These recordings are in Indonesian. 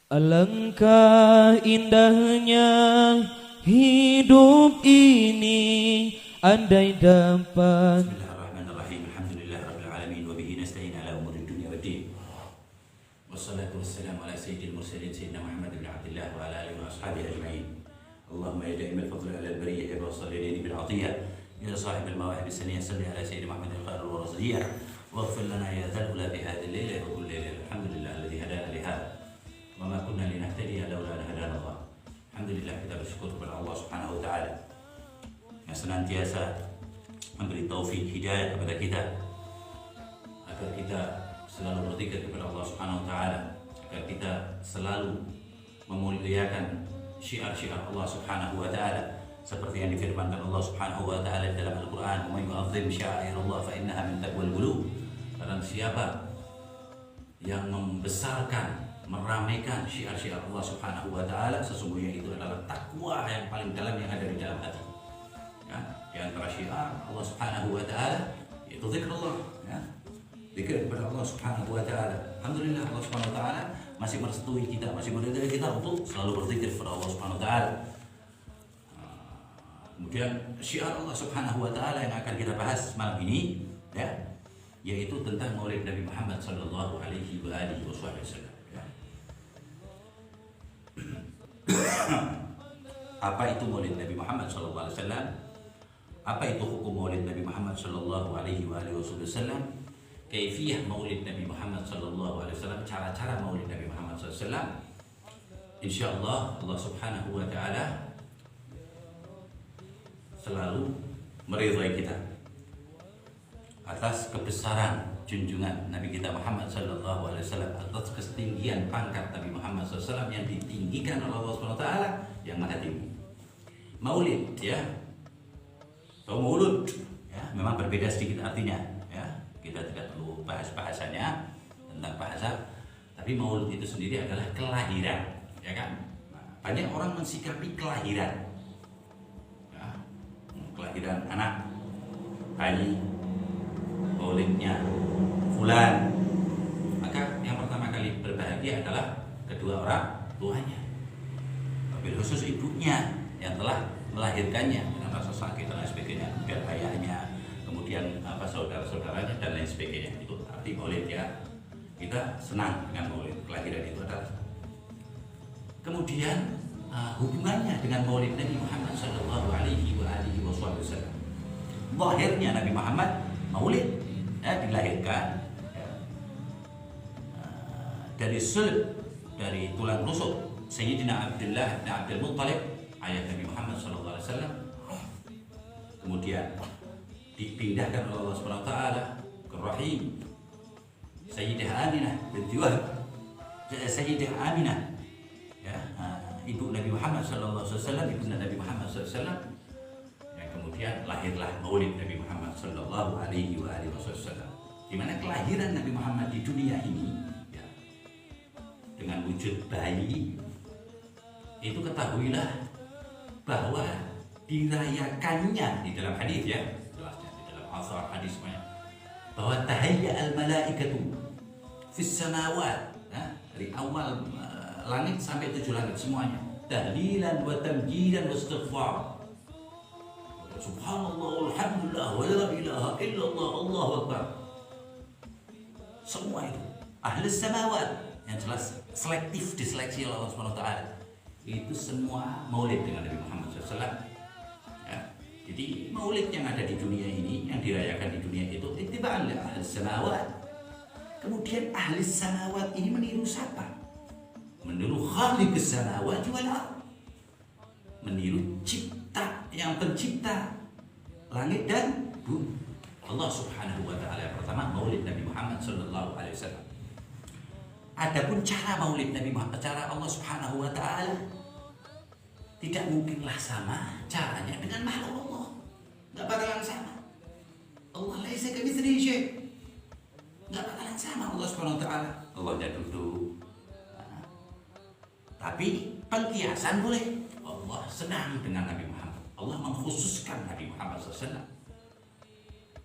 Alangkah indahnya hidup ini andai dapat. Bismillahirrahmanirrahim. Alhamdulillah rabbil alamin wa bihi nasta'in ala umuri dunya waddin. Wassalatu wassalamu ala sayyidil mursalin sayyidina Muhammad bin Abdullah wa ala alihi wa ashabihi ajma'in. Allahumma ya da'imal fadli ala al-bariyyah wa salli bil 'atiyah ya sahib al-mawahib as-saniyah salli ala sayyidina Muhammad al-khair wa rasuliyah waghfir lana ya dhal ula bi hadhihi al-laila wa kulli laila. Alhamdulillah alladhi hadana li hadha wa ma kunna linahtadiya laula an hadana Allah. Alhamdulillah, kita bersyukur kepada Allah Subhanahu wa taala yang senantiasa memberi taufik hidayah kepada kita agar kita selalu berzikir kepada Allah Subhanahu wa taala, agar kita selalu memuliakan syiar-syiar Allah Subhanahu wa taala seperti yang difirmankan Allah Subhanahu wa taala dalam Al-Qur'an, "Wa may yu'azzim sya'airallah fa innaha min taqwal qulub." Barang siapa yang membesarkan, meramaikan syiar-syiar Allah Subhanahu wa taala, sesungguhnya itu adalah takwa yang paling dalam yang ada di dalam hati. Ya, di antara syiar Allah Subhanahu wa taala yaitu zikrullah, ya. Zikir kepada Allah Subhanahu wa taala. Alhamdulillah, Allah Subhanahu wa taala masih merestui kita, masih meridai kita untuk selalu berzikir kepada Allah Subhanahu wa taala. Kemudian syiar Allah Subhanahu wa taala yang akan kita bahas malam ini, ya, yaitu tentang Maulid Nabi Muhammad sallallahu alaihi wa alihi wasallam. Apa itu Maulid Nabi Muhammad sallallahu alaihi wasallam? Apa itu hukum Maulid Nabi Muhammad sallallahu alaihi wasallam? Kaifiyah Maulid Nabi Muhammad sallallahu alaihi wasallam, cara-cara Maulid Nabi Muhammad sallallahu alaihi wasallam. Insyaallah Allah Subhanahu wa taala selalu meridai kita atas kebesaran junjungan Nabi kita Muhammad sallallahu alaihi wasallam, atas ketinggian pangkat Nabi Muhammad sallallahu alaihi wasallam yang ditinggikan oleh Allah Subhanahu wa taala yang maha tinggi. Maulid, ya, atau maulud, ya, memang berbeda sedikit artinya, ya. Kita tidak perlu bahas bahasanya tentang bahasa, tapi maulud itu sendiri adalah kelahiran, ya kan? Nah, banyak orang mensikapi kelahiran, ya, kelahiran anak, bayi, maulidnya fulan, maka yang pertama kali berbahagia adalah kedua orang tuanya, wabil khusus ibunya yang telah melahirkannya dengan rasa sakit dan lain sebagainya, kemudian ayahnya, kemudian saudara-saudaranya dan lain sebagainya. Itu arti maulid, ya. Kita senang dengan maulid, kelahiran itu adalah. Kemudian hubungannya dengan Maulid Nabi Muhammad sallallahu alaihi wasallam. Lahirnya Nabi Muhammad maulid, ya, dilahirkan, ya, dari sulb, dari tulang rusuk Sayyidina Abdullah bin Abdul Muttalib, ayah Nabi Muhammad sallallahu alaihi wasallam. Kemudian dipindahkan oleh Allah Subhanahu wa taala ke rahim Sayyidah Aminah binti Wahb, Sayyidah Aminah, ya, ibu Nabi Muhammad sallallahu alaihi wasallam, ibu Nabi Muhammad sallallahu alaihi wasallam. Yang kemudian lahirlah Maulid Nabi Muhammad sallallahu alaihi wasallam, di mana kelahiran Nabi Muhammad di dunia ini, ya, dengan wujud bayi itu, ketahuilah bahwa dirayakannya di dalam hadis, ya, jelasnya di dalam asar hadis semuanya, bahwa tahayya al malaikatu fis samawat, ya, dari awal langit sampai 7 langit semuanya, tahlilan wa tamjidan wa istighfar, subhanallah walhamdulillah wa la ilaha illallah Allahu akbar. Semua itu ahli samawat, yang jelas selektif, diseleksi oleh Allah Subhanahu wa taala, itu semua maulid dengan Nabi Muhammad SAW, ya. Jadi maulid yang ada di dunia ini, yang dirayakan di dunia itu ittiba'an li ahli samawat. Kemudian ahli samawat ini meniru siapa? Meniru khaliqus samawati wal ardh, meniru cipta, yang pencipta langit dan bumi, Allah Subhanahu wa taala. Yang pertama maulid Nabi Muhammad sallallahu alaihi wasallam. Adapun cara maulid Nabi Muhammad, cara Allah Subhanahu wa taala, tidak mungkinlah sama caranya dengan makhluk Allah. Enggak bakalan sama. Allah laisa kamitslihi syai'. Enggak bakalan sama Allah Subhanahu wa taala. Allahnya duduk. Tapi pengkiasan boleh. Allah senang dengan Nabi Muhammad. Allah mengkhususkan Nabi Muhammad SAW.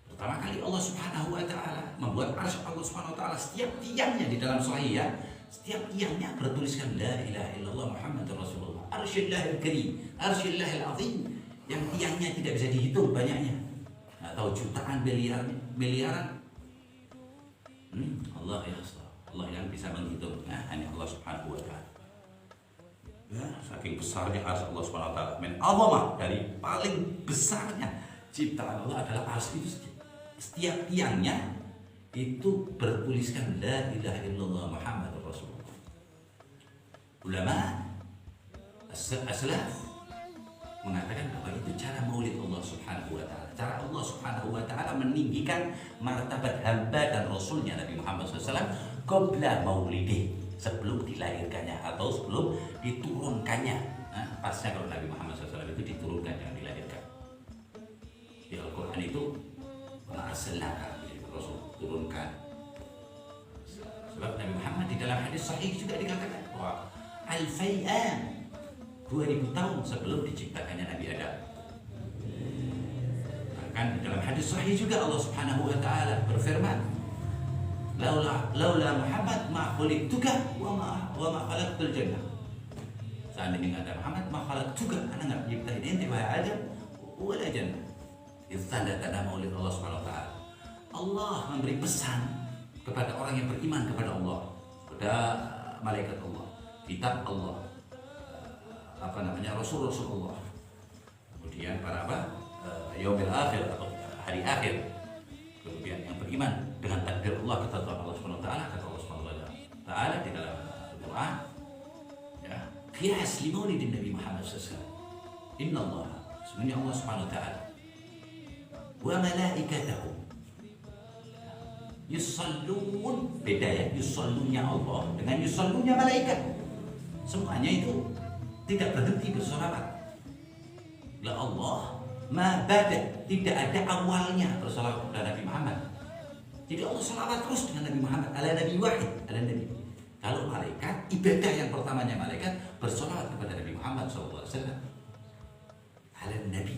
Pertama kali Allah Subhanahu wa taala membuat arsy Allah Subhanahu wa taala, setiap tiangnya di dalam sahih, ya, Setiap tiangnya bertuliskan la ilaha illallah Muhammadur Rasulullah. Arsyillahil karim, arsyillahil azim, yang tiangnya tidak bisa dihitung banyaknya, atau jutaan miliaran. Allah ya Allah yang bisa menghitung, hanya Allah Subhanahu wa taala. Ya, saking besarnya arsy Allah Subhanahu wa taala, min azamah, dari paling besarnya ciptaan Allah adalah arsy itu. Setiap tiangnya itu bertuliskan la ilaha illallah Muhammadur Rasulullah. Ulama as-salaf mengatakan bahwa itu cara maulid Allah Subhanahu wa taala. Cara Allah Subhanahu wa taala meninggikan martabat hamba dan rasulnya Nabi Muhammad SAW qabla maulidih, sebelum dilahirkannya atau sebelum diturunkannya. Pasnya kalau Nabi Muhammad SAW itu diturunkan, jangan dilahirkan. Di Al-Quran itu arsalnaka, Rasul turunkan. Sebab Nabi Muhammad di dalam hadis sahih juga dikatakan bahwa al-fai'an 2000 tahun sebelum diciptakannya Nabi Adam. Bahkan dalam hadis sahih juga Allah Subhanahu wa taala berfirman, laula Muhammad ma khuliqtuka wa ma khalaqtul jannah. Seandainya ada Muhammad ma khalaqtuka, ana enggak menciptain ente wahai Adam wala jannah. Itu tanda-tanda maulid Allah Subhanahu wa taala. Allah memberi pesan kepada orang yang beriman kepada Allah, kepada malaikat Allah, kitab Allah, Rasul-Rasul Allah, kemudian para yaumil akhir atau hari akhir, kemudian yang beriman dengan takdir Allah, kata Allah Subhanahu wa taala, kata Allah Subhanahu wa taala di dalam Al-Qur'an, ya, qiyas li maulidin Nabi Muhammad SAW. Inna Allah, sebenarnya Allah Subhanahu wa taala wa malaikatahu yusallun, beda ya, yusallunnya Allah dengan yusallunnya malaikat. Semuanya itu tidak berhenti bersolawat. La Allah ma bada, tidak ada awalnya bersolawat kepada Nabi Muhammad. Jadi Allah solawat terus dengan Nabi Muhammad, ala Nabi wahid, ala Nabi. Kalau malaikat, ibadah yang pertamanya malaikat bersolawat kepada Nabi Muhammad SAW, ala Nabi.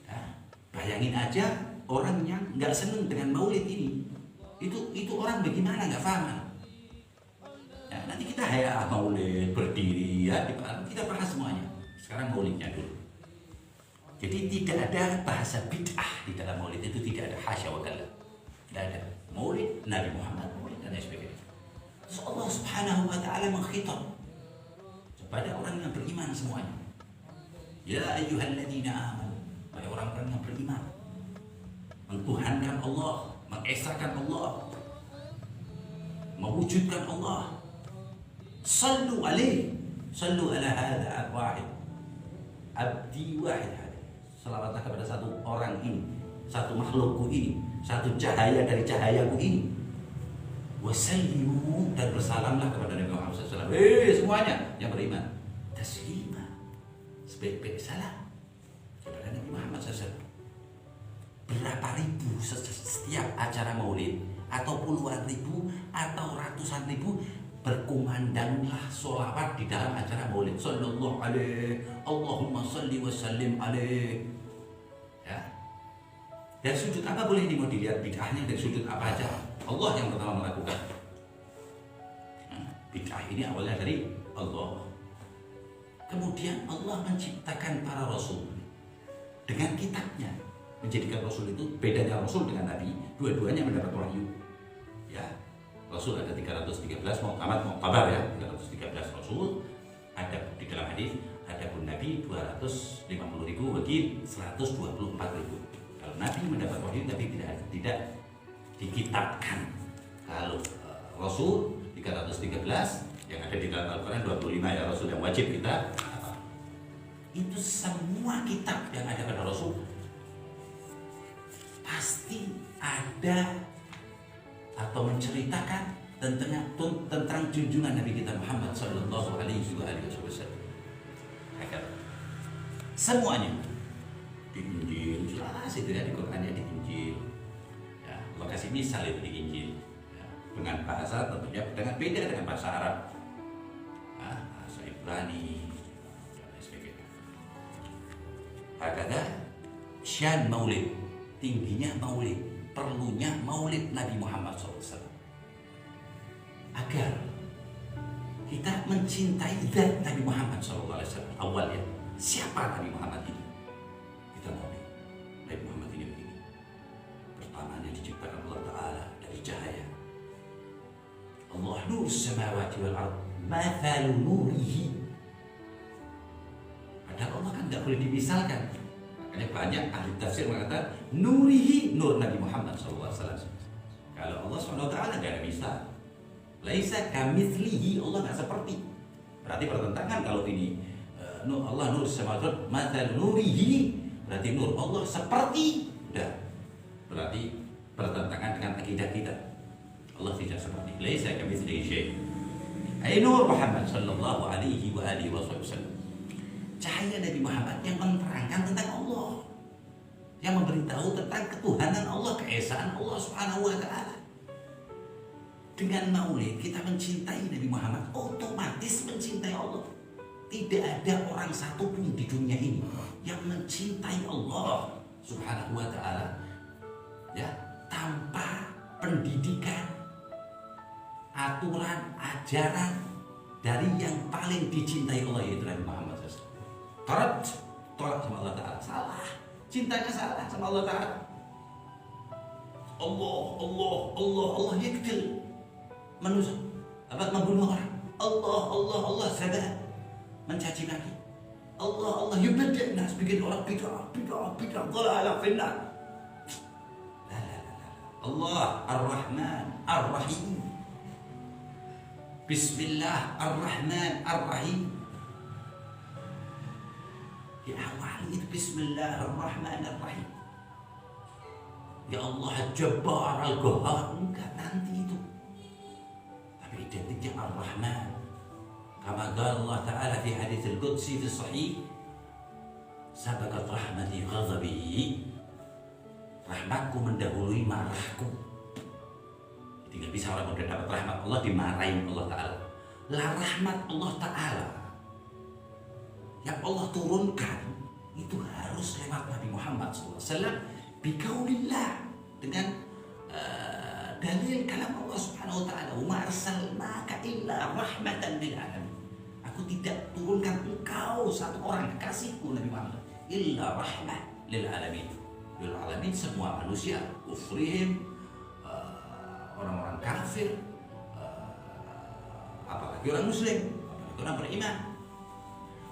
Nah, bayangin aja orang yang nggak seneng dengan maulid ini, itu orang bagaimana, nggak paham. Ya, nanti kita maulid berdiri ya, kita bahas semuanya. Sekarang maulidnya dulu. Jadi tidak ada bahasa bid'ah di dalam maulid itu, tidak ada, hasya wa kalla. Tidak ada maulid Nabi Muhammad, maulid dan sebagainya. Terus Allah Subhanahu wa taala mengkhitab kepada orang yang beriman semuanya. Ya ayyuhalladzina amanu, wahai orang-orang yang beriman, mentuhankan Allah, mengesahkan Allah, mewujudkan Allah. Sallu alaihi, sallu ala hadha wahid, abdi wahid. Selawatlah kepada satu orang ini, satu makhlukku ini, satu cahaya dari cahayaku ini. Wasallimu, dan bersalamlah kepada Nabi Muhammad SAW. Semuanya yang beriman, taslima, sebaik-baik salam kepada Nabi Muhammad SAW. Berapa ribu setiap acara maulid, atau puluhan ribu atau ratusan ribu, berkumandanglah sholawat di dalam acara maulid. Sallallahu alaihi, Allahumma salli wa sallim alaihi. Ya. Dari sudut apa boleh ini mau dilihat bid'ahnya, dari sudut apa aja? Allah yang pertama melakukan. Nah, bid'ah ini awalnya dari Allah. Kemudian Allah menciptakan para rasul dengan kitabnya, menjadikan rasul itu, bedanya rasul dengan nabi, dua-duanya mendapat wahyu. Ya, rasul ada 313, Muhammad mau kabar ya, 313 rasul. Ada di dalam hadis, ada pun nabi 250.000, bagi 124.000. Kalau nabi mendapat wahyu tapi tidak dikitabkan. Kalau rasul 313 yang ada di dalam Al-Quran 25 ya rasul yang wajib kita apa? Itu semua kitab yang ada pada rasul pasti ada atau menceritakan tentang junjungan Nabi kita Muhammad sallallahu alaihi wasallam. Semuanya di Injil jelas itu ya, di Qurannya, di Injil. Ya, lokasi misal itu di Injil. Ya, dengan bahasa tentunya dengan beda dengan bahasa Arab. Nah, bahasa Ibrani dan sebagainya. Ada syan maulid, tingginya maulid, perlunya maulid Nabi Muhammad SAW. agar kita mencintai zat Nabi Muhammad SAW. Awalnya, siapa Nabi Muhammad itu? Kita Nabi Muhammad ini begini. Pertamanya diciptakan Allah Ta'ala dari cahaya. Allah nur samawati wal ard, mathalu nurihi. Padahal Allah kan tidak boleh dimisalkan. Makanya banyak ahli tafsir mengatakan nurihi, nur Nabi Muhammad SAW. Kalau Allah SWT tidak ada misal. Laisa kamitslihi, Allah nggak seperti. Berarti bertentangan kalau ini Allah nur samawati matal nurihi, berarti nur Allah seperti. Udah. Berarti bertentangan dengan akidah kita. Allah tidak seperti. Laisa kamitslihi syai'. Ai nur Muhammad sallallahu alaihi wa alihi wasallam. Cahaya Nabi Muhammad yang menerangkan tentang Allah. Yang memberitahu tentang ketuhanan Allah, keesaan Allah Subhanahu wa taala. Dengan maulid kita mencintai Nabi Muhammad, otomatis mencintai Allah. Tidak ada orang satupun di dunia ini yang mencintai Allah Subhanahu wa ta'ala ya, tanpa pendidikan, aturan, ajaran dari yang paling dicintai Allah, yaitu Nabi Muhammad SAW. Tolak sama Allah Ta'ala, salah. Cintanya salah sama Allah Ta'ala. Allah yaktil manusia, dapat membunuh orang. Allah sabar, mencaci maki. Allah yubadda nas, bikin orang bid'ah dhalalah finnar. La. Allah Ar-Rahman Ar-Rahim. Bismillah Ar-Rahman Ar-Rahim. Ya awal itu Bismillah Ar-Rahman Ar-Rahim. Ya Allah Jabbar Al-Qahhar, enggak, nanti itu. Identiknya Ar-Rahman. Kama qala Allah Ta'ala fi hadits al-Qudsi fi sahih, sabaqat rahmati ghadabi. Rahmatku mendahului marahku. Jadi nggak bisa orang udah dapat rahmat Allah dimarahin Allah Ta'ala. Lah rahmat Allah Ta'ala yang Allah turunkan itu harus lewat Nabi Muhammad SAW bikaulillah, dengan dalil kalam Allah Subhanahu wa taala, "Wa arsalnaka illa rahmatan lil alamin." Aku tidak turunkan engkau satu orang kekasihku Nabi Muhammad illa rahmah lil alamin. Lil alamin semua manusia, kufrihim, orang-orang kafir, apalagi orang muslim, apalagi orang beriman.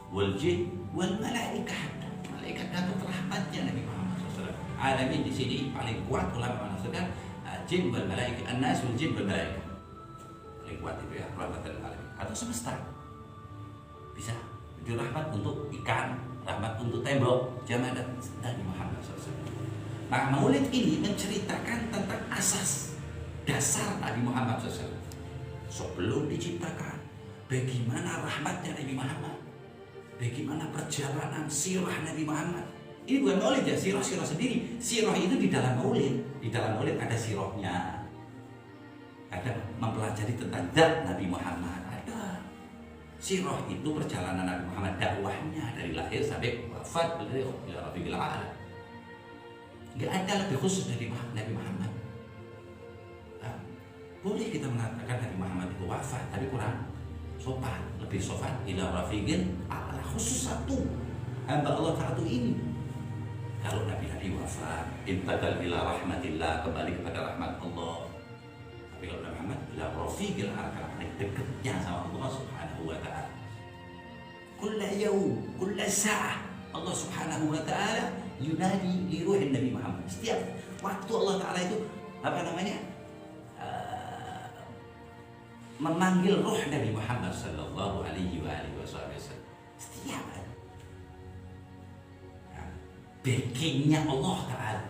Wal jin wal malaikah. Malaikat dapat rahmatnya Nabi Muhammad SAW. Alamin di sini paling kuat ulama mengatakan jin wal malaikah, an-nas wal jin wal malaikah. Paling kuat itu ya, rahmatan alamin. Atau semesta. Bisa. Itu rahmat untuk ikan, rahmat untuk tembok, jamaah Nabi Muhammad SAW. Nah, maulid ini menceritakan tentang asas dasar Nabi Muhammad SAW. Sebelum diciptakan, bagaimana rahmatnya Nabi Muhammad, bagaimana perjalanan sirah Nabi Muhammad. Ini bukan maulid ya, sirah sendiri. Sirah itu di dalam maulid. Di dalam maulid ada sirahnya. Ada mempelajari tentang zat Nabi Muhammad. Ada. Sirah itu perjalanan Nabi Muhammad, dakwahnya dari lahir sampai wafat beliau ila Rafiqil A'la. Enggak ada lebih khusus dari Nabi Muhammad. Nah, boleh kita mengatakan Nabi Muhammad itu wafat, tapi kurang sopan. Lebih sopan ila Rafiqil A'la, khusus satu hamba Allah Ta'ala ini. Kalau Nabi wafat, intakal ila rahmatillah, kembali kepada rahmat Allah. Tapi kalau Nabi Muhammad ila rafiqil a'la, paling dekatnya sama Allah Subhanahu wa ta'ala. Kulla yawm, kulla sa'ah, Allah Subhanahu wa ta'ala yunadi li ruhin Nabi Muhammad. Setiap waktu Allah Ta'ala itu memanggil ruh Nabi Muhammad sallallahu alaihi wasallam. Setiap backingnya Allah Ta'ala.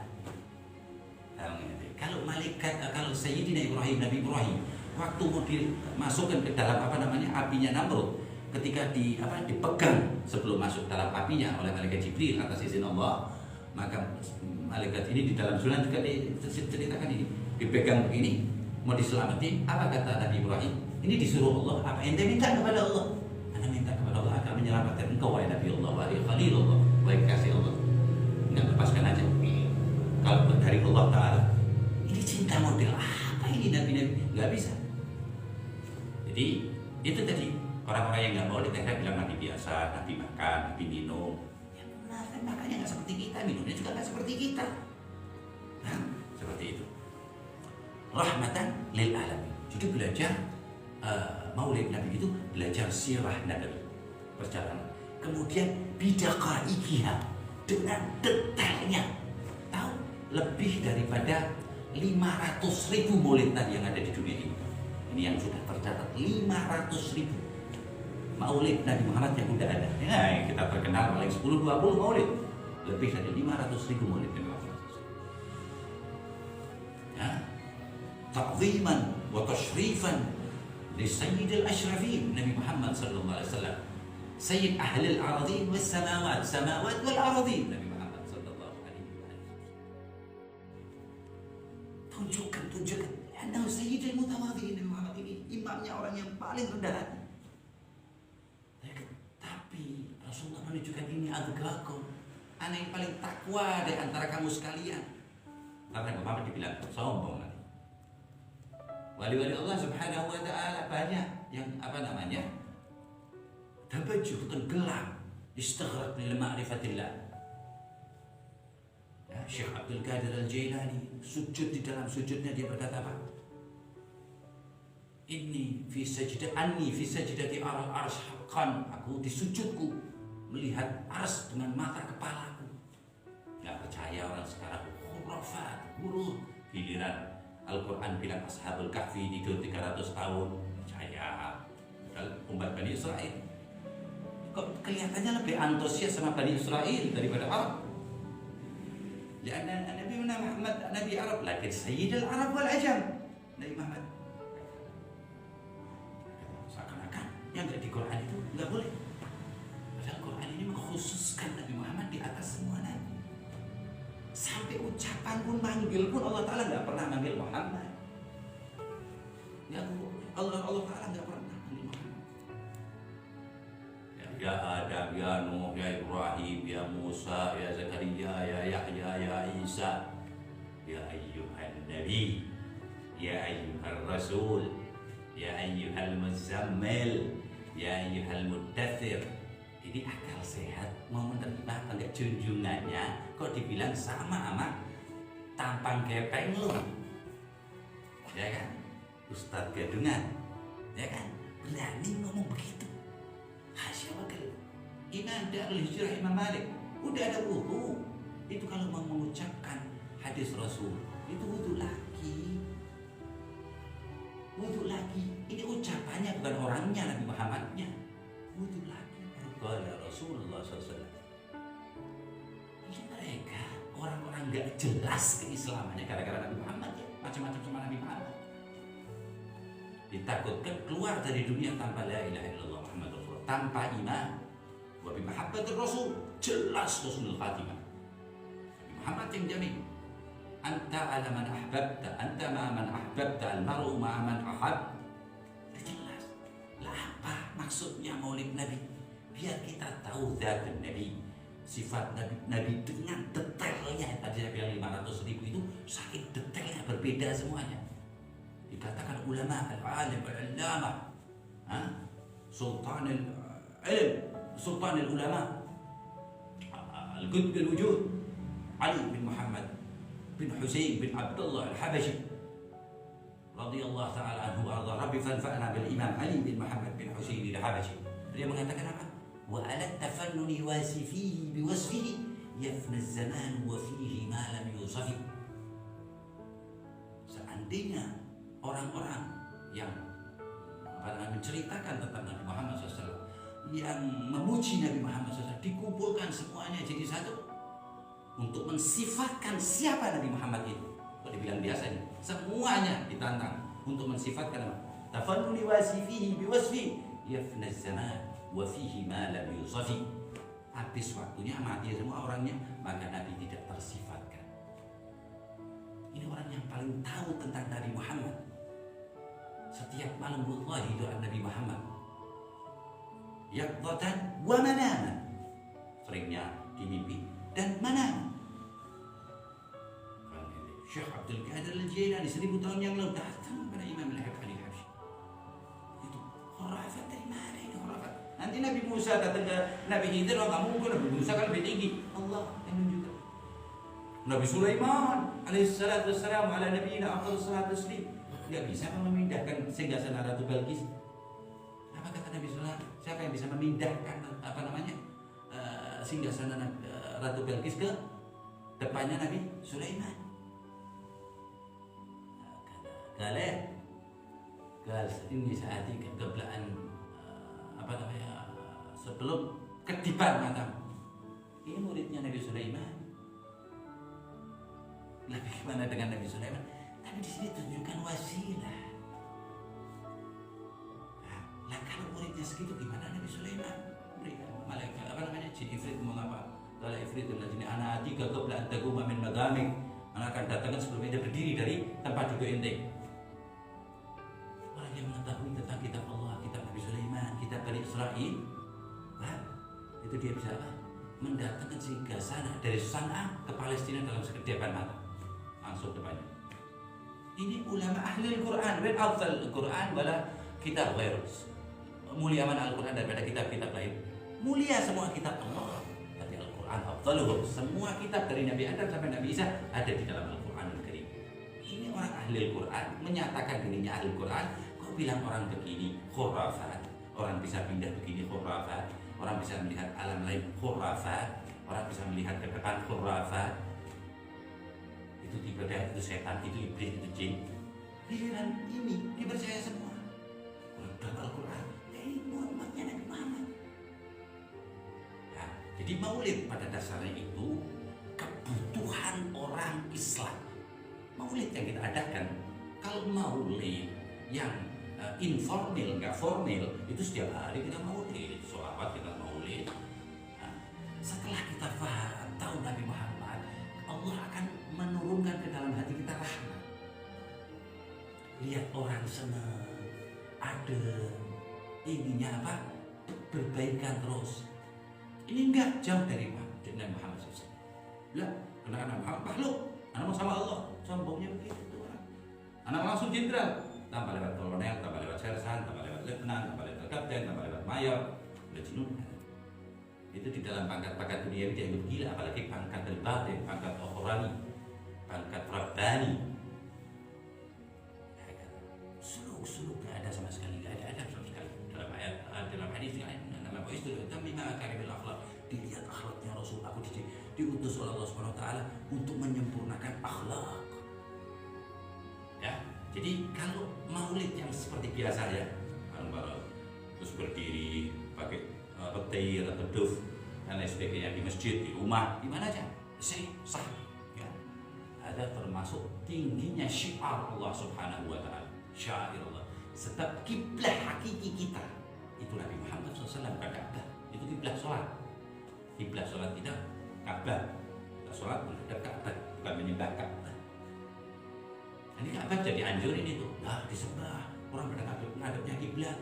Kalau malaikat, kalau Sayyidina Ibrahim, Nabi Ibrahim, waktu mau dimasukkan ke dalam apinya Namrud, ketika dipegang sebelum masuk dalam apinya oleh malaikat Jibril atas izin Allah, maka malaikat ini di dalam sunan juga diceritakan ini, dipegang begini, mau diselamatin. Apa kata Nabi Ibrahim? Ini disuruh Allah, apa ente minta kepada Allah? Anda minta kepada Allah akan menyelamatkan engkau, wahai Nabi Allah, wahai Khalilullah, wahai kasih Allah. Nggak, lepaskan aja. Kalau dari Allah Ta'ala, ini cinta model apa ini Nabi-Nabi? Nggak bisa. Jadi itu tadi orang-orang yang nggak maulid akhirnya bilang nabi biasa, nabi makan, nabi minum. Ya benar, kan makannya nggak seperti kita, minumnya juga nggak seperti kita. Nah, seperti itu. Rahmatan lil alamin. Jadi belajar maulid nabi itu belajar sirah nabi, perjalanan. Kemudian bidaqaiqiha, dengan detailnya. Tahu lebih daripada 500.000 maulid nabi yang ada di dunia ini. Ini yang sudah tercatat 500.000 maulid Nabi Muhammad yang sudah ada. Ya, kita terkenal paling 10-20 maulid. Lebih dari 500.000 maulid Nabi Muhammad. Ya. Ta'ziman wa tashrifan li Sayyidil Ashrafin Nabi Muhammad sallallahu alaihi wasallam. Sayyid ahli al-aradhin was samawat, samawat wal aradhin Nabi Muhammad sallallahu alaihi wasallam. Tunjukkan. Anda Sayyidil Mutawadhi'in Nabi Muhammad ini imamnya orang yang paling rendah hati. Tapi Rasulullah menunjukkan ini azkakum, anak yang paling takwa dari antara kamu sekalian. Karena Muhammad dibilang sombong nanti. Wali-wali Allah Subhanahu wa taala banyak yang tabajjuh, tenggelam, istighraq li ma'rifatillah. Ya, Syekh Abdul Qadir Al-Jailani sujud, di dalam sujudnya dia berkata apa? Inni fi sajdati al-arsy haqqan. Aku di sujudku melihat ars dengan mata kepalaku. Enggak percaya orang sekarang, khurafat, guru. Giliran Al-Quran bilang Ashabul Kahfi tidur 300 tahun, percaya. Umat Bani Israel kok kelihatannya lebih antusias sama Bani Israel daripada Arab. Karena Nabi Muhammad Nabi Arab, lakin Sayyidul Arab wal Ajam Nabi Muhammad. Seakan-akan yang tidak di Quran itu nggak boleh. Padahal Quran ini mengkhususkan Nabi Muhammad di atas semua nabi. Sampai ucapan pun, manggil pun Allah Ta'ala nggak pernah manggil Muhammad. Ya Allah Ta'ala nggak pernah manggil Muhammad. Ya Adam, ya Nuh, ya Ibrahim, ya Musa, ya Zakaria, ya Yahya, ya Isa, ya ayyuhan Nabi, ya ayyuhal Rasul, ya ayyuhal Muzammil, ya ayyuhal Muddathir. Ini akal sehat mau menerima enggak junjungannya kok dibilang sama tampang kepeng lu, ya kan? Ustadz gadungan, ya kan? Berani ngomong begitu. Hasya wakil. Ini ada al-hijrah Imam Malik. Udah ada wudu. Itu kalau mau mengucapkan hadis Rasul, itu wudu lagi. Wudu lagi. Ini ucapannya bukan orangnya Nabi Muhammadnya. Wudu lagi. Qala Rasulullah SAW. Ini mereka orang-orang gak jelas keislamannya gara-gara Nabi Muhammad ya. Macam-macam sama Nabi Muhammad. Ditakutkan keluar dari dunia tanpa la ilaha illallah Muhammad Rasulullah, tanpa iman. Wa bi mahabbatir Rasul, jelas husnul khatimah. Nabi Muhammad yang jamin. Anta ala man ahbabta, anta ma man ahbabta, al-mar'u ma man ahab. Jelas. Lah apa maksudnya maulid Nabi? Biar kita tahu zat Nabi, sifat Nabi dengan detailnya. Tadi saya bilang 500.000 itu saking detailnya, berbeda semuanya. Dikatakan ulama, al-alim, al-allamah, sultan al-ilm, sultan al-ulama, al-qutb al-wujud, Ali bin Muhammad bin Husain bin Abdullah al-Habashi radhiyallahu ta'ala anhu wa arda. Rabbi fanfa'na bil Imam Ali bin Muhammad bin Husain al-Habashi. Dia mengatakan apa? Wa ala tafannuni wasifihi biwasfihi yafna az-zaman wa fihi ma lam yusafi. Seandainya orang-orang yang menceritakan tentang Nabi Muhammad SAW, yang memuji Nabi Muhammad SAW, dikumpulkan semuanya jadi satu untuk mensifatkan siapa Nabi Muhammad itu. Kok dibilang biasanya semuanya ditantang untuk mensifatkan tafannuni wasifihi biwasfi yafna az-zaman wa fihi ma lam yusafi. Habis waktunya, mati semua orangnya, maka Nabi tidak tersifatkan. Ini orang yang paling tahu tentang Nabi Muhammad. Setiap malam wallahi doa Nabi Muhammad yaqdatan wa manaman, seringnya di mimpi dan manaman. Syekh Abdul Qadir Al-Jailani 1000 tahun yang lalu datang kepada Imam Al-Habsyi. Itu Nabi Musa datang ke Nabi Khidir, oh nggak mungkin, Nabi Musa kan lebih tinggi. Allah yang menunjukkan. Nabi Sulaiman alaihissalatu wassalam ala nabiyina afdhalus salatu wassalam nggak bisa memindahkan singgasana Ratu Balqis. Apa kata Nabi Sulaiman? Siapa yang bisa memindahkan singgasana Ratu Balqis ke depannya Nabi Sulaiman? Kalau ini saat ini kebelahan sebelum kedipan matamu. Ini muridnya Nabi Sulaiman. Nah, bagaimana dengan Nabi Sulaiman? Tapi di sini tunjukkan wasilah. Nah, kalau muridnya segitu gimana Nabi Sulaiman? Malaikat jin ifrit mengapa? Qala ifritul ladzina ana atika qabla an taquma min magamik. Akan datangkan sebelum ente berdiri dari tempat duduk ente. Orang yang mengetahui tentang kitab Allah, kitab Nabi Sulaiman, kitab Bani Israil, itu dia bisa mendatangkan singgasana dari San'a ke Palestina dalam sekedapan mata, langsung depannya. Ini ulama ahli Al-Quran, wa afdal Al-Quran wala kitab ghairus. Mulia mana Al-Quran daripada kitab-kitab lain? Mulia semua kitab Allah. Tapi Al-Quran afdaluhum. Semua kitab dari Nabi Adam sampai Nabi Isa ada di dalam Al-Quran Al-Karim. Ini orang ahli Al-Quran menyatakan dirinya ahli Al-Quran. Kok bilang orang begini khurafat? Orang bisa pindah begini khurafat. Orang bisa melihat alam lain khurafat. Orang bisa melihat ke depan khurafat. Itu ibadah, itu setan, itu iblis, itu jin. Giliran ini dipercaya semua. Dalam Al-Quran, ini umatnya Nabi Muhammad. Nah, jadi maulid pada dasarnya itu kebutuhan orang Islam. Maulid yang kita adakan, kalau maulid yang informal, nggak formal, itu setiap hari kita maulid, sholawat kita maulid. Nah, setelah kita paham, tahu Nabi Muhammad, Allah akan menurunkan ke dalam hati kita rahmat. Lihat orang senang, ada inginnya apa? Berbaikan terus. Ini enggak jauh dari Nabi Muhammad SAW. Lah, karena Nabi Muhammad makhluk, anak mau sama Allah, sombongnya begitu tuh orang. Anak langsung jenderal, tambah lewat kolonel, tambah lewat sersan, tambah lewat letnan, tambah lewat kapten, tambah lewat mayor, udah jinun. Itu di dalam pangkat-pangkat dunia dia ikut gila, apalagi pangkat al-batin, pangkat ukhrani, pangkat rabbani. Suluk nggak ada sama sekali, nggak ada sama sekali dalam ayat, dalam hadis yang lain. Nama Istul Hitam lima karimil akhlak. Dilihat akhlaknya Rasul, aku diutus oleh Allah Subhanahu Wa Taala untuk menyempurnakan akhlak. Ya, jadi kalau maulid yang seperti biasa ya, terus berdiri pakai petir atau duf dan lain sebagainya di masjid, di rumah, di mana aja, sah. Ya, ada termasuk tingginya syiar Allah Subhanahu Wa Taala. Syair Allah. Sebab kiblah hakiki kita itu Nabi Muhammad SAW, bukan Ka'bah. Itu kiblah sholat. Kiblah sholat kita Ka'bah. Kita sholat menghadap Ka'bah, bukan menyembah Ka'bah. Ini Ka'bah jadi anjurin itu. Nah, disembah. Orang pada menghadapnya kiblat.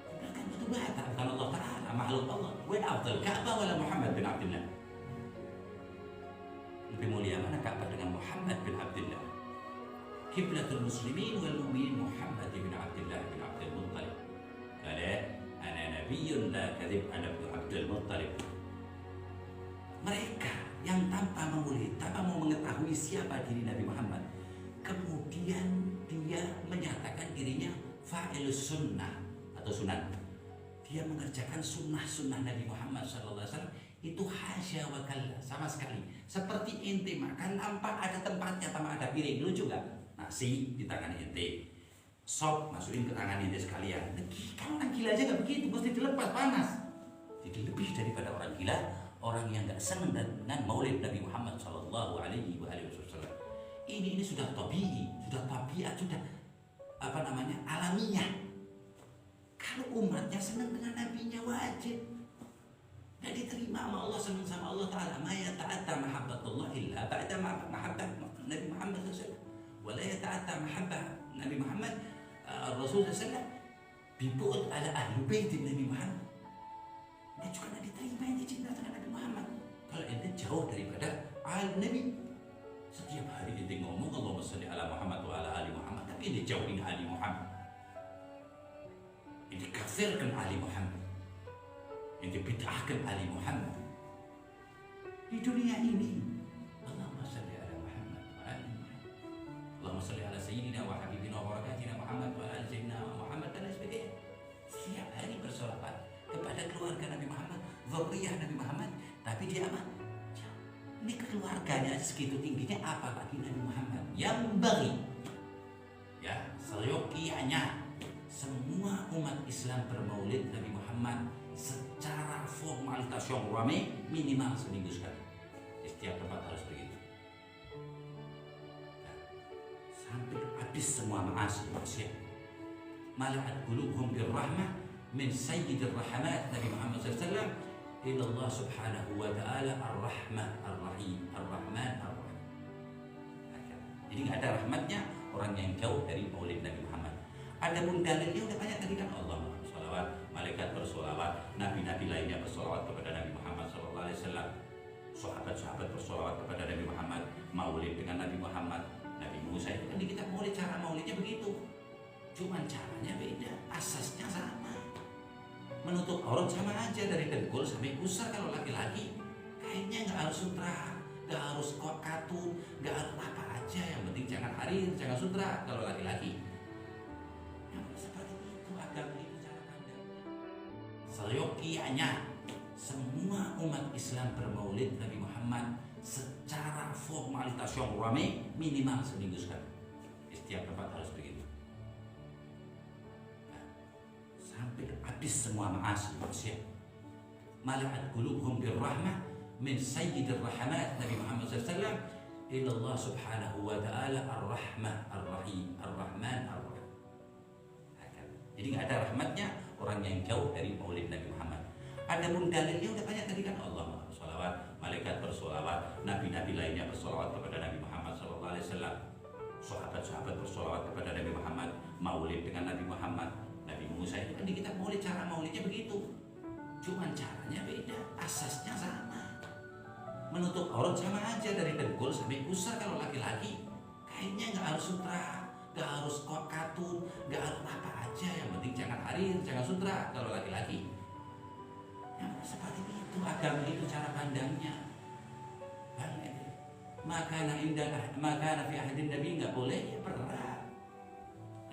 Kiblat kan betul bata, bukan Allah Ta'ala, makhluk Allah. Wa afdal Ka'bah wala Muhammad bin Abdullah. Lebih mulia mana Ka'bah dengan Muhammad bin Abdullah? Qiblatul muslimin wal mu'minin Muhammad bin Abdullah bin Abdul Muttalib. Qala ana nabiyyun la kadhib ana bin Abdul Muttalib. Mereka yang tanpa maulid, tanpa mau mengetahui siapa diri Nabi Muhammad, kemudian dia menyatakan dirinya fa'ilus sunnah atau sunan. Dia mengerjakan sunnah-sunnah Nabi Muhammad SAW. Itu hasya wa kalla, sama sekali. Seperti ente makan tanpa ada tempatnya, tanpa ada piring. Lucu gak? Nasi di tangan ente, sop masukin ke tangan ente sekalian. Kan orang gila aja gak begitu, mesti dilepas panas. Jadi lebih daripada orang gila, orang yang gak senang dengan maulid Nabi Muhammad SAW. Ini sudah tabii, sudah tabiat, sudah alamiah. Kalau umatnya senang dengan nabinya wajib. Gak diterima sama Allah, senang sama Allah Ta'ala. Ma yata'atta mahabbatullah illa ba'da mahabbat Nabi Muhammad SAW. Wala yata'atta mahabbah Nabi Muhammad Rasul SAW bibu'ud ala ahli bait Nabi Muhammad. Dia juga tidak diterima yang dicinta dengan Nabi Muhammad kalau ente jauh daripada ahli Nabi. Setiap hari ente ngomong Allahumma sholli ala Muhammad wa ala ali Muhammad, tapi ente jauhin ali Muhammad, ente kafirkan ali Muhammad. yang dibid'ahkan Ali Muhammad di dunia ini. Allahumma salli ala Muhammad wa ali Muhammad. Allahumma salli ala sayyidina wa habibina wa barakatina Muhammad wa ala sayyidina Muhammad dan lain sebagainya. Setiap hari bersolawat kepada keluarga Nabi Muhammad, dzurriyyah Nabi Muhammad, tapi dia apa? Ini keluarganya segitu tingginya, apalagi Nabi Muhammad. Yang bagi ya, seyogianya semua umat Islam bermaulid Nabi Muhammad secara formalitas yang ramai minimal seminggu sekali. Di setiap tempat harus begitu. Nah, sampai habis semua maksiat. Mala'at qulubuhum birrahmah min sayyidir rahmat Nabi Muhammad SAW ila Allah subhanahu wa ta'ala ar-rahmah ar-rahim ar-rahman ar-rahim. Jadi nggak ada rahmatnya orang yang jauh dari maulid Nabi Muhammad. Adapun dalilnya udah banyak tadi kan, Allah bersolawat, malaikat bersolawat, nabi-nabi lainnya bersolawat kepada Nabi Muhammad SAW, sahabat-sahabat bersolawat kepada Nabi Muhammad, maulid dengan Nabi Muhammad, Nabi Musa itu kan kita maulid, cara maulidnya begitu, cuman caranya beda, asasnya sama. Menutup aurat sama aja dari dengkul sampai pusar kalau laki-laki, kayaknya nggak harus sutra, nggak harus katun, nggak harus apa aja, yang penting jangan harir, jangan sutra kalau laki-laki. Seperti itu agama itu cara pandang. Seyogianya semua umat Islam bermaulid Nabi Muhammad secara formalitas yang ramai minimal seminggu sekali. Di setiap tempat harus begitu. Nah, sampai habis semua maksiat. Mala'at qulubuhum birrahmah min sayyidir rahmat Nabi Muhammad SAW ila Allah subhanahu wa ta'ala ar-rahmah ar-rahim ar-rahman ar-rahim. Jadi nggak ada rahmatnya orang yang jauh dari maulid Nabi Muhammad. Adapun dalilnya udah banyak tadi kan, Allah bersolawat, malaikat bersolawat, nabi-nabi lainnya bersolawat kepada Nabi Muhammad SAW, sahabat-sahabat bersolawat kepada Nabi Muhammad, maulid dengan Nabi Muhammad, Nabi Musa itu kan kita maulid, cara maulidnya begitu, cuman caranya beda, asasnya sama. Menutup aurat sama aja dari dengkul sampai pusar kalau laki-laki, kayaknya nggak harus sutra, nggak harus katun, nggak harus apa aja, yang penting jangan harir, jangan sutra kalau laki-laki. Yang seperti itu agama itu cara pandangnya. Maka fi ahdin Nabi nggak boleh, ya berat.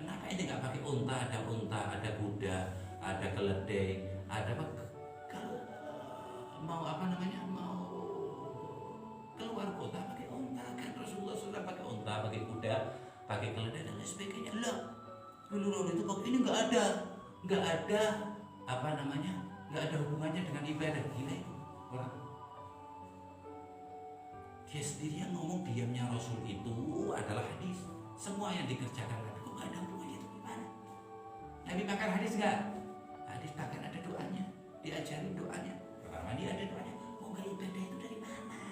Kenapa ini nggak pakai unta, ada kuda, ada keledai, ada apa? Kalau mau apa namanya, mau keluar kota pakai unta kan, Rasulullah SAW pakai unta, pakai kuda, pakai keledai dan lain sebagainya. Lah, dulu itu pakai ini nggak ada apa namanya, nggak ada hubungannya dengan ibadah. Gila itu orang. Dia sendiri yang ngomong diamnya Rasul itu adalah hadis. Semua yang dikerjakan Nabi kok nggak ada hubungannya, itu gimana? Nabi makan hadis nggak? Hadis bahkan ada doanya, diajarin doanya. Kamar mandi ada doanya. Oh nggak, ibadah itu dari mana?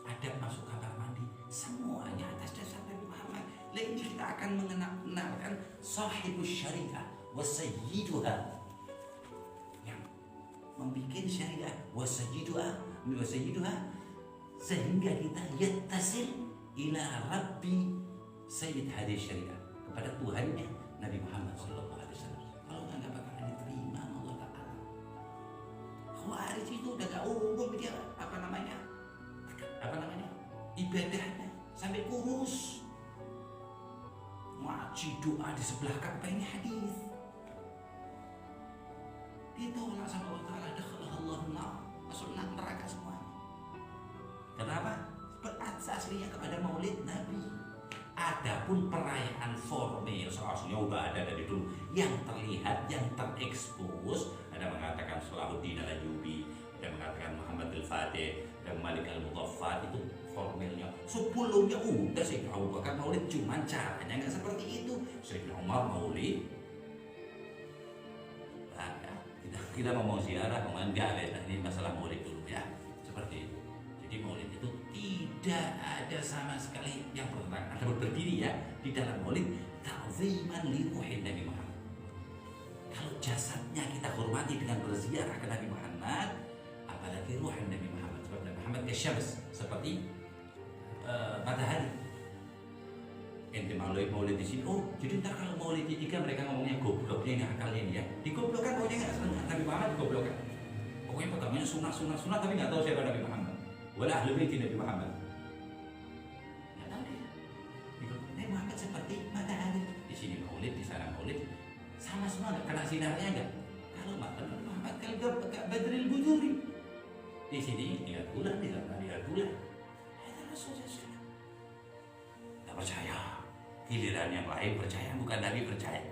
Ada masuk kamar mandi, semuanya atas dasar Nabi Muhammad. Lain kita akan mengenalkan sahibus syariah wa sayyiduha, yang membuat syariah wa sayyiduha, sehingga kita yattasil ila rabbi sayyid hadis syariah, kepada Tuhannya Nabi Muhammad SAW. Kalau nggak bakalan diterima Allah Ta'ala. Khawarij itu udah gak umum dia apa namanya ibadahnya sampai kurus, ngaji doa di sebelah Ka'bah, ini hadis ditolak sama Allah Ta'ala. Dakhalahullahu nar, masuk neraka semua. Kenapa? Aslinya kepada maulid Nabi. Adapun perayaan formal seharusnya udah ada dari dulu, yang terlihat, yang terekspos. Ada mengatakan Salahuddin Al-Ayyubi, ada mengatakan Muhammad Al-Fatih, dan Malik Al-Mutaffat, itu formalnya. Sebelumnya udah Sayyidina Abu Bakar maulid, cuman caranya nggak seperti itu. Sayyidina Umar maulid, kita mau ziarah, enggak, ini masalah maulid dulu ya, seperti itu. Jadi maulid itu tidak ada sama sekali yang bertentangan. Ada berdiri ya di dalam maulid ta'ziman li ruhin Nabi Muhammad. Kalau jasadnya kita hormati dengan berziarah ke Nabi Muhammad, apalagi ruhin Nabi Muhammad. Sebab Nabi Muhammad kasyams, seperti matahari. Ente maulid di sini, oh jadi ntar kalau maulid tiga mereka ngomongnya gobloknya, ini akalnya ini ya. Digoblokkan pokoknya nggak senang. Nabi Muhammad digoblokkan. Pokoknya pegangannya sunnah tapi nggak tahu siapa Nabi Muhammad. Wala ahli bait Nabi Muhammad. Nggak tahu dia. Nabi Muhammad seperti matahari. Di sini maulid, di sana maulid, sama semua nggak kena sinarnya nggak. Kalau Nabi Muhammad kalau gak Badril Buduri. Di sini lihat bulan, lihat bulan. Ada Rasulullah. Nggak percaya. Giliran yang lain percaya, bukan Nabi percaya.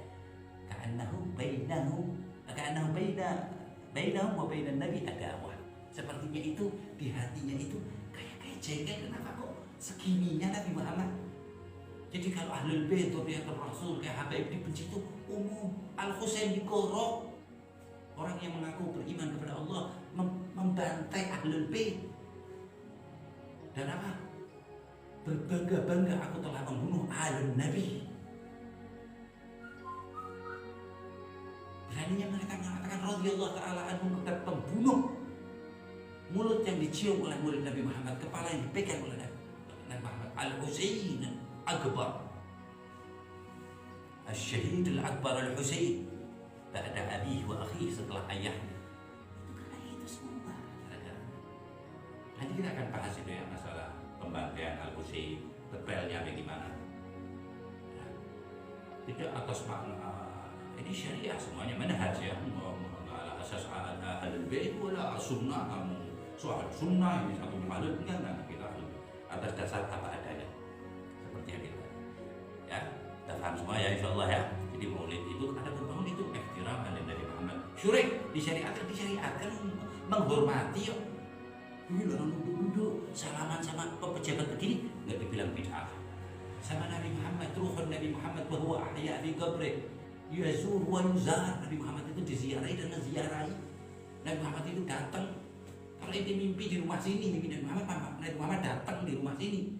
Ka'annahu bainahum wa bainan Nabi adawah. Sepertinya itu di hatinya itu kayak jengkel. Kenapa kok segininya Nabi Muhammad? Jadi kalau Ahlul Bait atau pihak Rasul kayak Habib dibenci itu umum. Al-Husain dikorok. Orang yang mengaku beriman kepada Allah membantai Ahlul Bait. Dan apa? Berbangga-bangga aku telah membunuh Ahlul Nabi. Beraninya mereka mengatakan radhiyallahu ta'ala anhum kepada pembunuh. Mulut yang dicium oleh murid Nabi Muhammad, kepala yang dipegang oleh Nabi Muhammad. Al-Husain Akbar, Al-Syahid Al-Akbar Al-Husain, ba'da abihi wa akhihi, setelah ayahnya. Itu karena itu semua. Nanti kita akan bahas itu ya, masalah pembantaian Al-Husain, detailnya bagaimana. Tidak atas makna ini syariah semuanya, manhaj ya, ala asas Ahlul Bait wala sunnah. Kamu soal sunnah ini satu mahluk enggak kita atas dasar apa adanya seperti yang kita ya. Kita paham semua ya insyaallah ya. Jadi maulid itu ada berbangun itu ihtiram Nabi Muhammad. Syirik disyariatkan menghormati yuk. Dulu orang duduk salaman sama pejabat begini nggak dibilang bid'ah. Sama Nabi Muhammad, ruhun Nabi Muhammad bahwa ahya fi qabri yazur wa yuzar. Nabi Muhammad itu diziarahi dan menziarahi. Nabi Muhammad itu datang. Kalau ente mimpi di rumah sini, mimpi Nabi Muhammad datang di rumah sini.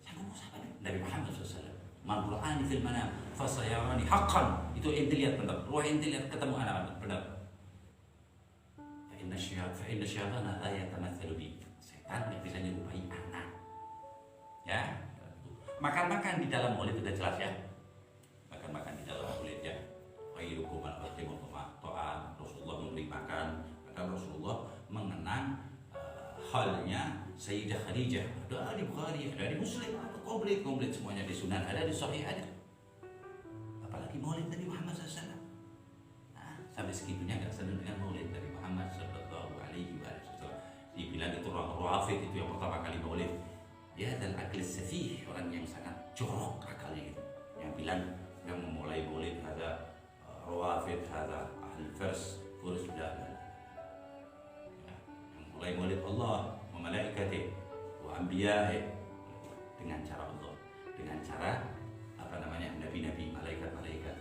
Saya ngomong siapa nih? Nabi Muhammad SAW. Man ra'ani fil manam fasayarani haqqan. Itu ente lihat benar. Ruh ente lihat ketemu anak benar. Fa inna syaitana la yatamatsalu bi. Setan yang bisa menyerupai anak. Ya. Makan-makan di dalam maulid sudah jelas ya. Makan di dalam maulid ya. Khairukum al-qatimu ta'am. Rasulullah memberi makan. Maka Rasulullah mengenang halnya Sayyidah Khadijah. Ada di Bukhari, ada di Muslim, ada komplit semuanya di Sunan, ada di Sahih ada. Apalagi maulid Nabi Muhammad SAW. Nah, sampai segitunya nggak senang dengan maulid Nabi Muhammad Sallallahu Alaihi Wasallam. Dibilang itu orang Rawafid itu yang pertama kali maulid. Ya, dan akil safih, orang yang sangat jorok akalnya itu. Yang bilang yang memulai maulid ada Rawafid, ada ahli furs sudah. Yang mulai maulid Allah, wa malaikatih, wa anbiya'ih, dengan cara Allah, dengan cara nabi-nabi, malaikat-malaikat.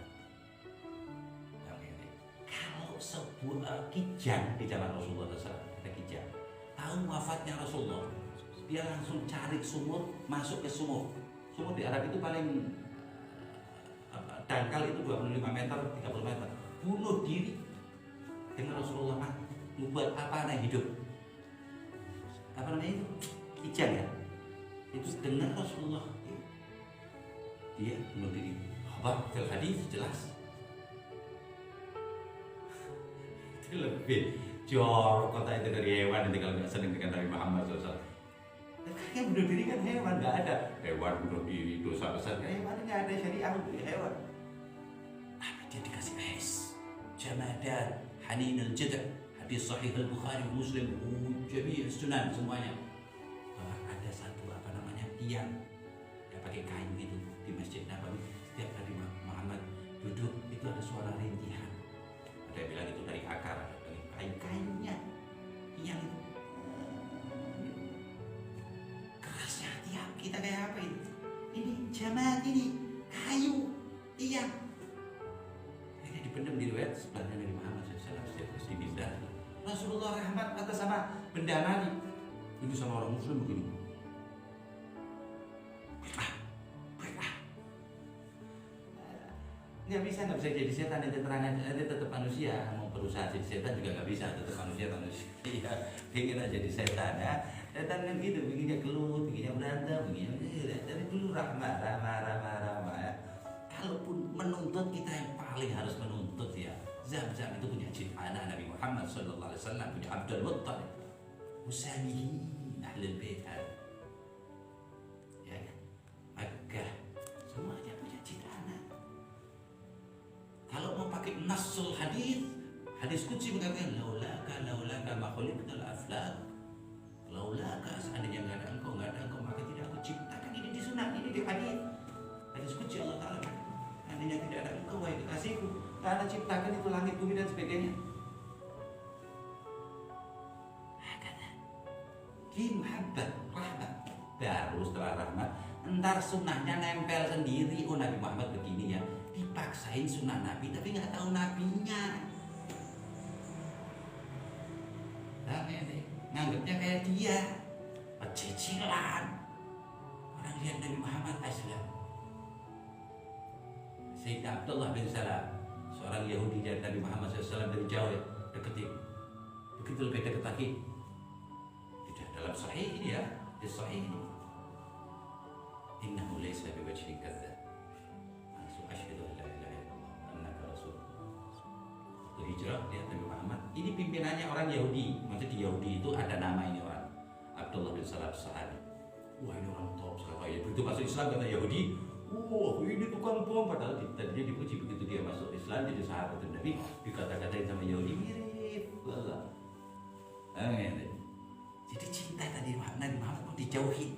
Kalau sebuah kijang di zaman Rasulullah SAW, ada kijang, tahu wafatnya Rasulullah, dia langsung cari sumur, masuk ke sumur. Sumur di Arab itu paling dangkal itu 25 meter, 30 meter. Bunuh diri dengan Rasulullah mati. Membuat apa anak hidup? Apa namanya itu? Kijang ya? Itu dengan Rasulullah. Dia bunuh diri. Apa? Fil hadis jelas. Itu lebih jorok kota itu dari hewan. Nanti kalau nggak senang dengan Nabi Muhammad SAW. Kan bunuh diri kan hewan, nggak ada hewan bunuh diri dosa besar. Hewan nggak ada syariah untuk hewan. Tapi dia dikasih es, jamadan, hanin al-jada', hadis sahih al-Bukhari, Muslim, jami' sunan semuanya. Bahwa ada satu apa namanya tiang yang pakai kain itu di Masjid Nabawi. Setiap Nabi Muhammad duduk itu ada suara rintihan. Ada yang bilang itu dari akar, dari kain-kainnya tiang itu. Kita kayak apa ini? Ini jamaah, ini kayu, tiang. Ini dipendam di riwayat sebelahnya Nabi Muhammad SAW terus dibindah. Rasulullah rahmat atas sama benda Nabi. Itu sama orang Muslim begini. Nggak bisa jadi setan, itu terangan, itu tetap manusia. Mau berusaha jadi setan juga nggak bisa, tetap manusia. Iya, ingin aja jadi setan ya. Setan kan gitu, bikinnya gelut, bikinnya berantem, bikinnya dari dulu ramah ya. Kalaupun menuntut, kita yang paling harus menuntut ya Zam-Zam itu punya anak Nabi Muhammad sallallahu alaihi wasallam, punya Abdul Muttalib. Musamihin ahlul bait. Ya kan? Makkah semuanya punya anak. Kalau mau pakai nasul hadis qudsi mengatakan laulaka ma khuliqal aflaq. Laulaka, seandainya enggak ada engkau maka tidak aku ciptakan. Ini di sunat, ini di hadis qudsi Allah Ta'ala. Seandainya tidak ada engkau wahai kekasihku, tak ada ciptakan itu langit, bumi dan sebagainya. Hakata. Ki muhabbat, rahmat. Baru setelah rahmat, entar sunnahnya nempel sendiri. Oh, Nabi Muhammad begini ya, dipaksain sunnah Nabi tapi nggak tahu nabinya. Nganggapnya kayak dia, pecicilan. Orang lihat Nabi Muhammad Islam. Sayyidina Abdullah bin Salam, seorang Yahudi dari Nabi Muhammad SAW dari jauh ya, deketin. Begitu lebih dekat lagi. Tidak dalam sahih ini ya, di sahih ini. Innahu laysa biwajhin kadzdzab. Langsung asyhadu an la ilaha illallah wa annaka rasulullah. Hijrah lihat Nabi Muhammad. Ini pimpinannya orang Yahudi. Maksudnya di Yahudi itu ada nama ini orang, Abdullah bin Salam sahabi. Wah, ini orang top sekali. Begitu masuk Islam kata Yahudi, wah ini tukang bom. Padahal tadinya dipuji. Begitu dia masuk Islam jadi sahabat Nabi, dikata-katain sama Yahudi mirip. Amin. Jadi cinta tadi Nabi Muhammad mau dijauhi.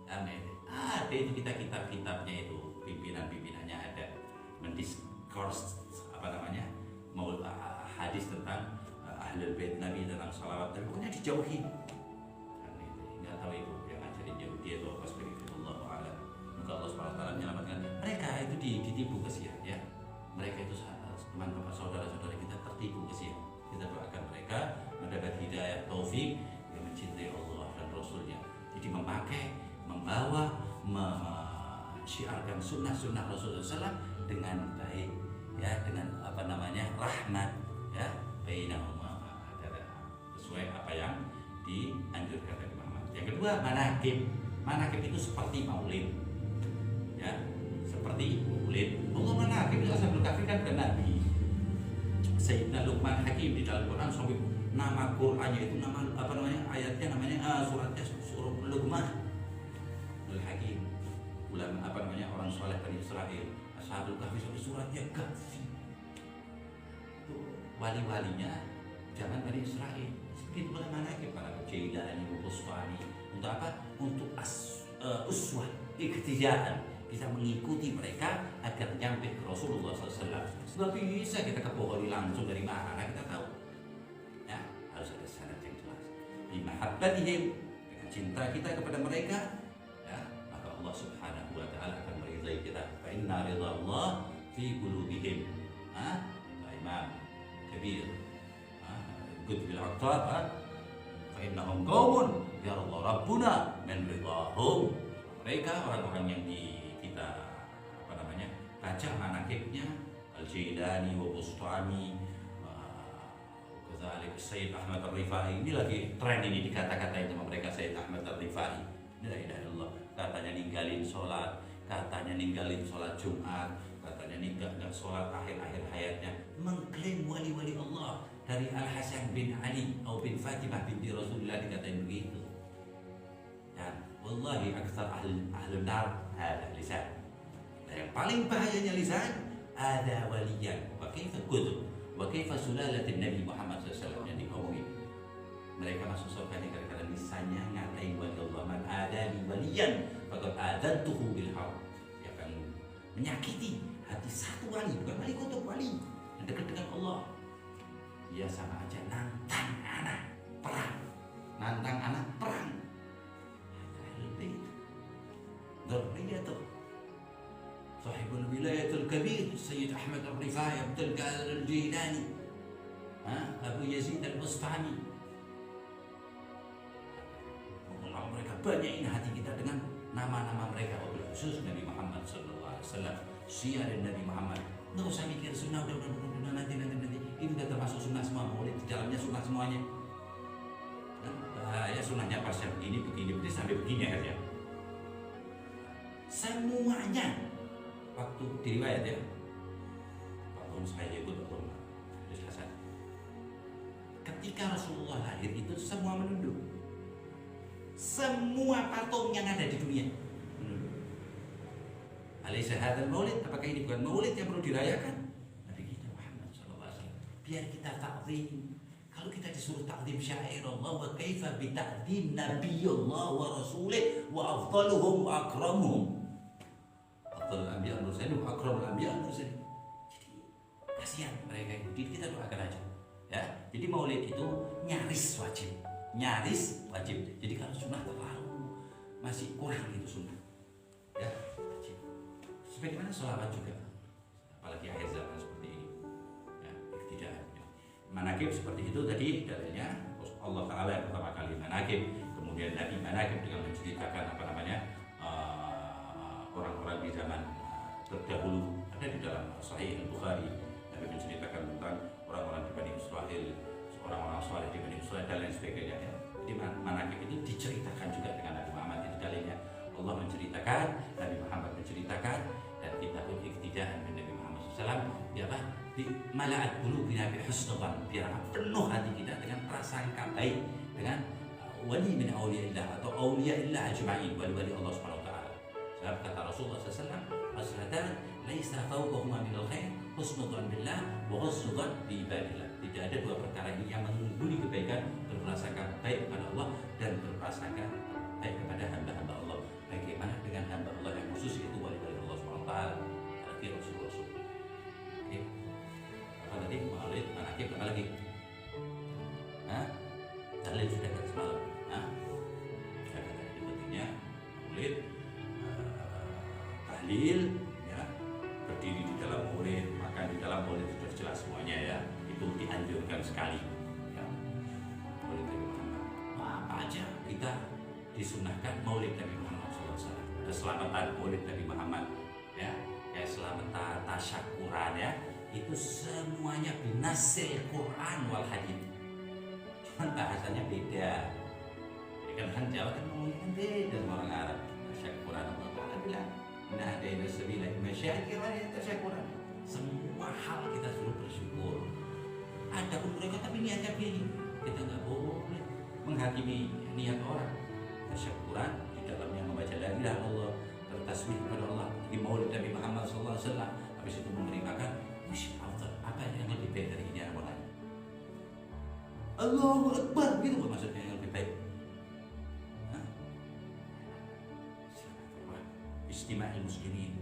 Amin. Ada itu kita kitab-kitabnya itu, pimpinan-pimpinannya ada mendiskors mau hadis tentang ahlul bait Nabi, tentang salawat, tapi pokoknya dijauhi. Karena itu nggak tahu itu yang ngajarin Yahudi itu apa seperti itu. Allahu a'lam. Moga Allah SWT menyelamatkan mereka itu ditipu kesian ya. Mereka itu teman-teman saudara-saudara kita tertipu kesian. Kita doakan mereka mendapat hidayah taufik yang mencintai Allah dan Rasulnya. Jadi membawa, syiarkan sunnah Rasulullah SAW dengan baik, ya, dengan rahmat, ya, bainahuma, sesuai apa yang dianjurkan Nabi Muhammad. Yang kedua, manakib itu seperti maulid, ya, seperti maulid. Allah manakib itu asal berkafirkan ke Nabi. Sayyidina Luqman Hakim di dalam Quran sampai nama Qurannya itu ayatnya namanya suratnya surah Luqman Al-Hakim. Ulama orang soleh Bani Israel, Ashabul Kahfi sampai suratnya Kahfi. Itu wali-walinya jangan Bani Israel. Seperti itu bagaimana para Jailani, Bustami. Untuk apa? Untuk uswah, iktidaan. Bisa mengikuti mereka agar nyampe ke Rasulullah SAW. Sebab bisa kita kebohongi langsung dari mana kita tahu. Ya, harus ada syarat yang jelas. Bimahabbatihim, dengan cinta kita kepada mereka, ya, maka Allah Subhanahu wa Ta'ala akan meridai kita. Fa inna ridha Allah fi qulubihim. Imam Kabir Qutb al-Aqtab, fa innahum qaumun yarda rabbuna min ridahum. Mereka orang-orang yang kita baca manaqibnya, Al-Jailani wa Bustami, kadzalik Sayyid Ahmad Ar-Rifai. Ini lagi tren ini dikata-katain sama mereka Sayyid Ahmad Ar-Rifai. La ilaha illallah. Katanya ninggalin sholat Jumat, katanya ninggalin sholat akhir-akhir hayatnya, mengklaim wali-wali Allah. Dari Al-Hasan bin Ali atau bin Fatimah binti Rasulullah dikatain begitu. Dan wallahi aksar ahlun nar ada lisan. Dan yang paling bahayanya lisan, ada waliyan wa kaifa kutub wa kaifa sulalatin Nabi Muhammad SAW yang diomongin. Mereka masuk surga ini karena lisannya ngatain wali Allah. Man adani waliyan faqad adantuhu bil harb. Dia akan menyakiti hati satu wali, bukan wali kutub, wali yang dekat dengan Allah. Dia sama aja nantang anak perang. Dzurriyyatuh Sahibul Wilayatul Kabir Sayyid Ahmad Ar-Rifai, Abdul Qadir Al-Jilani, Abu Yazid Al-Bustami. Mengenal mereka, banyakin hati kita dengan nama-nama mereka, wabil khusus Nabi Muhammad SAW. Syiar Nabi Muhammad. Nggak usah mikir sunnah, udah nanti. Ini udah termasuk sunnah semua, maulid di dalamnya sunnah semuanya. Ya sunnahnya pas yang begini sampai begini akhirnya. Semuanya waktu diriwayat ya, waktu saya ikut umrah hadis hasan. Ketika Rasulullah lahir itu semua menunduk. Semua patung yang ada di dunia menunduk. Alaysa hadzal maulid? Apakah ini bukan maulid yang perlu dirayakan? Nabi kita Muhammad SAW. Biar kita takzim. Kalau kita disuruh takzim syairullah, wa kaifa bi takzim nabiyullah wa rasulih wa afdaluhum wa akramuhum. Afdalul anbiya wal mursalin wa akramul anbiya wal mursalin. Jadi kasihan mereka itu. Jadi kita doakan aja. Ya. Jadi maulid itu nyaris wajib. Nyaris wajib. Jadi kalau sunnah terlalu masih kurang itu sunnah. Ya, wajib. Sebagaimana sholawat juga. Apalagi akhir zaman seperti ini. Ya, tidak. Manakib seperti itu tadi dalilnya Allah Ta'ala yang pertama kali manakib, kemudian Nabi manakib dengan menceritakan apa namanya orang-orang di zaman terdahulu. Ada di dalam Sahih Al-Bukhari Nabi menceritakan tentang orang-orang di Bani Israel, orang-orang saleh di Bani Israel dan lain sebagainya ya. Jadi manakib itu diceritakan juga dengan Nabi Muhammad. Itu dalilnya Allah menceritakan, Nabi Muhammad menceritakan, dan kita pun iktidaan dengan Nabi Muhammad SAW. Ya apa? Di mala'at qulubina bi husnudzan, biar penuh hati kita dengan prasangka baik dengan wali min auliyaillah atau auliyaillah ajma'in, wali-wali Allah Subhanahu wa taala. Sebab kata Rasulullah SAW, "As-sadat laisa fawqahuma minal khair husnudzan billah wa husnudzan bi ibadillah." Tidak ada dua perkara ini yang mengungguli kebaikan, berprasangka baik kepada Allah dan berprasangka baik kepada hamba-hamba Allah. Bagaimana dengan hamba Allah yang khusus, itu wali-wali Allah Subhanahu wa taala, arti Rasul-Rasul. Oke. Apa tadi? Maulid, manakib, apa lagi? Hah? Dalil sudah kata semalam. Hah? Sudah kata ini pentingnya maulid, tahlil, ya, berdiri di dalam maulid, makan di dalam maulid, sudah jelas semuanya ya. Itu dianjurkan sekali. Ya. Maulid Nabi Muhammad. Apa aja kita disunahkan maulid Nabi Muhammad SAW. Ada selamatan maulid Nabi Muhammad, ya, kayak selamatan tasyakuran ya. Itu semuanya binasil Quran wal hadits. Cuman bahasanya beda. Jadi kan orang Jawa kan ngomongnya kan beda sama orang Arab. Tasyakuran Allah Ta'ala bilang, "Inna hadaina sabila imma syakiran wa tasyakuran." Semua hal kita suruh bersyukur. Ada pun mereka tapi niatnya begini. Kita nggak boleh menghakimi niat orang. Tasyakuran di dalamnya membaca la ilaha illallah, bertasbih kepada Allah, di maulid Nabi Muhammad SAW. Habis itu menerimakan apa yang lebih baik dari ini orang lain. Allahu Akbar, gitu maksudnya yang lebih baik. Istima'il muslimin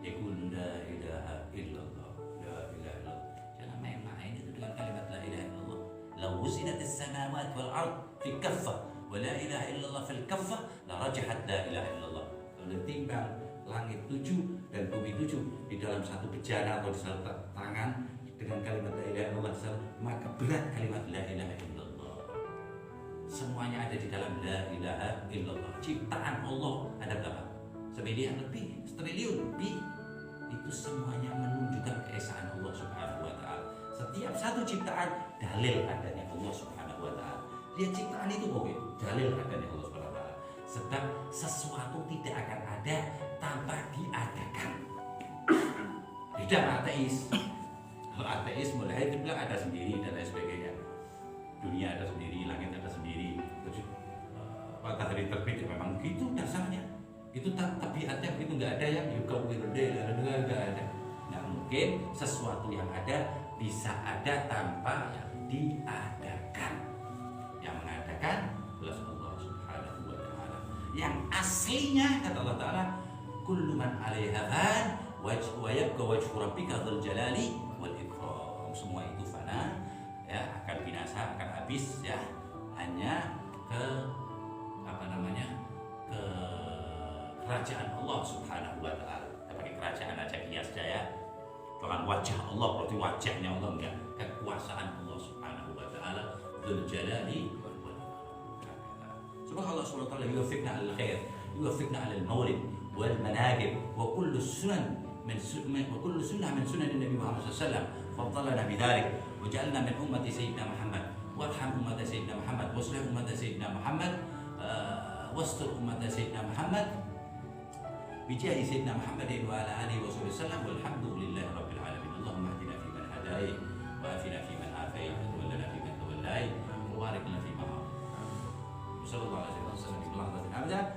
yaqul la ilaha illallah, la ilaha illallah. Jangan main-main itu dengan kalimat la ilaha illallah. Law wuzinatis samawati wal ard fi kaffah wa la ilaha illallah fil kaffah la rajahat la ilaha illallah. Kalau ditimbang langit 7 dan bumi 7 di dalam satu bejana atau di satu tangan dengan kalimat la ilaha illallah, maka berat kalimat la ilaha illallah. Semuanya ada di dalam la ilaha illallah. Ciptaan Allah ada berapa? Semiliar lebih, triliun lebih. Itu semuanya menunjukkan keesaan Allah Subhanahu wa taala. Setiap satu ciptaan dalil adanya Allah Subhanahu wa taala. Lihat ciptaan itu dalil adanya Allah Subhanahu wa taala. Sebab sesuatu tidak akan ada tanpa diadakan. Beda ateis. Kalau ateis mulai dibilang ada sendiri dan lain sebagainya. Dunia ada sendiri, langit ada sendiri. Matahari terbit ya memang gitu dasarnya. Itu tabiatnya begitu, nggak ada yang nggak ada. Nggak mungkin sesuatu yang ada bisa ada tanpa diadakan. Yang mengadakan adalah Allah Subhanahu wa taala. Yang aslinya kata Allah Taala, kullu man 'alaiha fan wa yabqa wajhu rabbika dzul jalali wal ikram. Semua itu fana, ya, akan binasa, akan habis, ya. Hanya ke apa namanya? Ke kerajaan Allah Subhanahu wa taala. Kita pakai kerajaan aja kias aja ya. Bukan wajah Allah, berarti wajahnya Allah, enggak. Kekuasaan Allah Subhanahu wa taala, dzul jalali wal ikram. Semoga Allah Subhanahu wa taala yuwaffiqna al khair, yuwaffiqna al maulid wal manaqib wa kullu sunan من وكل سنة من سنن النبي محمد صلى الله عليه وسلم فضلنا بذلك وجعلنا من أمة سيدنا محمد وارحم أمة سيدنا محمد واصلح أمة سيدنا محمد واستر أمة سيدنا محمد بجاه سيدنا محمد وعلى آله وصحبه وسلم والحمد لله رب العالمين. اللهم اهدنا فيمن هديت وعافنا فيمن عافيت وتولنا فيمن توليت وبارك لنا فيما أعطيت. وصلى الله عليه وسلم في لحظة حمده